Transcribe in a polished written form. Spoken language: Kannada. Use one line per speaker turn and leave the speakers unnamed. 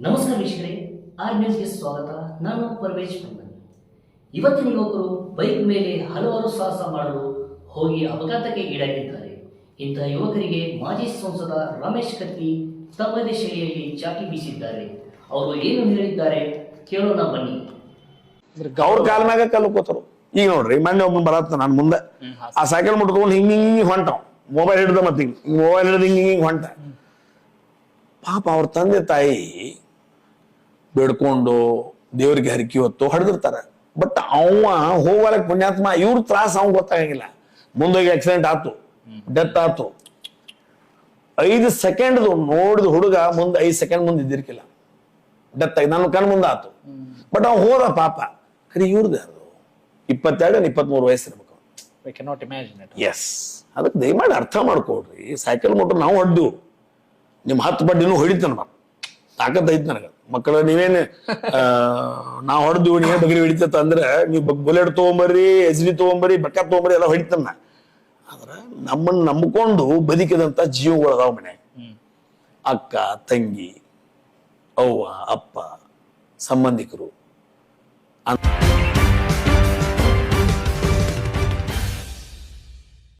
ನಮಸ್ಕಾರ ವೀಕ್ಷಕರೇ, ಆರ್ ನ್ಯೂಸ್ಗೆ ಸ್ವಾಗತ. ನಾನು ಪರಮೇಶ್ ಪಂಗನ್. ಇವತ್ತಿನ ಯುವಕರು ಬೈಕ್ ಮೇಲೆ ಹಲವಾರು ಸಾಹಸ ಮಾಡಲು ಹೋಗಿ ಅಪಘಾತಕ್ಕೆ ಈಡಾಗಿದ್ದಾರೆ. ಇಂತಹ ಯುವಕರಿಗೆ ಮಾಜಿ ಸಂಸದ ರಮೇಶ್ ಕತ್ತಿ ತಮ್ಮದೇ ಶೈಲಿಯಲ್ಲಿ ಚಾಟಿ ಬೀಸಿದ್ದಾರೆ. ಅವರು ಏನು ಹೇಳಿದ್ದಾರೆ ಕೇಳೋಣ ಬನ್ನಿ.
ಅವ್ರ ಕಾಲ ಮ್ಯಾಗ ಕಲ್ಕೋತಾರ. ಈಗ ನೋಡ್ರಿ, ಮೊನ್ನೆ ಒಬ್ಬನ್ ಬರತ್ತ ನಾನು ಮುಂದೆ ಆ ಸೈಕಲ್ ಮುಟ್ಕೊಂಡು ಹಿಂಗ್ ಹೊಂಟಾವ್, ಮೊಬೈಲ್ ಹಿಡ್ದ ಮತ್ತೆ ಮೊಬೈಲ್ ಹಿಡ್ದು ಹಿಂಗ್ ಹೊಂಟ. ಪಾಪ ಅವ್ರ ತಂದೆ ತಾಯಿ ಬೇಡ್ಕೊಂಡು ದೇವ್ರಿಗೆ ಹರಕಿ ಹೊತ್ತು ಹೊಡೆದಿರ್ತಾರ. ಬಟ್ ಅವ ಹೋಗಲಕ್ ಪುಣ್ಯಾತ್ಮ, ಇವ್ರ ತ್ರಾಸ ಅವ್ನ್ ಗೊತ್ತಾಗಂಗಿಲ್ಲ. ಮುಂದೋಗಿ ಆಕ್ಸಿಡೆಂಟ್ ಆತು, ಡೆತ್ ಆತು. 5 ಸೆಕೆಂಡ್ ನೋಡಿದ ಹುಡುಗ ಮುಂದೆ 5 ಸೆಕೆಂಡ್ ಮುಂದೆ ಇದ್ದಿರ್ಕಿಲ್ಲ, ಡೆತ್ ಆಗಿ ನನ್ನ ಕಣ್ ಮುಂದೆ ಆತು. ಬಟ್ ಅವ್ ಹೋದ ಪಾಪ. ಖರೀ ಇವ್ರದ್ದು 22-23 ವಯಸ್ಸಿರ್ಬೇಕು. ಎಸ್, ಅದಕ್ಕೆ ದಯಮಾಡಿ ಅರ್ಥ ಮಾಡ್ಕೊಡ್ರಿ. ಸೈಕಲ್ ಮೋಟರ್ ನಾವು ಹೊಡ್ದು ನಿಮ್ 10 ಬಡ್ಡಿನೂ ಹೊಡಿತಾನ, ತಾಕತ್ ಐತ್ ನನಗ. ಮಕ್ಕಳ ನೀವೇನು ನಾವ್ ಹೊಡೆದು ನೀವೇ ಬಗ್ರಿ ಹೊಡಿತತ್ತ ಅಂದ್ರೆ ನೀವು ಬುಲೆಟ್ ತಗೊಂಬರ್ರಿ, SD ತಗೊಂಬರ್ರಿ, ಬೆಕ್ಕ ತಗೊಂಬರ್ರಿ ಎಲ್ಲ ಹೊಡಿತಾನ. ಆದ್ರ ನಮ್ಮನ್ನ ನಂಬಿಕೊಂಡು ಬದುಕಿದಂತ ಜೀವಗಳದಾವ್ ಮನೆ. ಅಕ್ಕ, ತಂಗಿ, ಅವ್ವ, ಅಪ್ಪ, ಸಂಬಂಧಿಕರು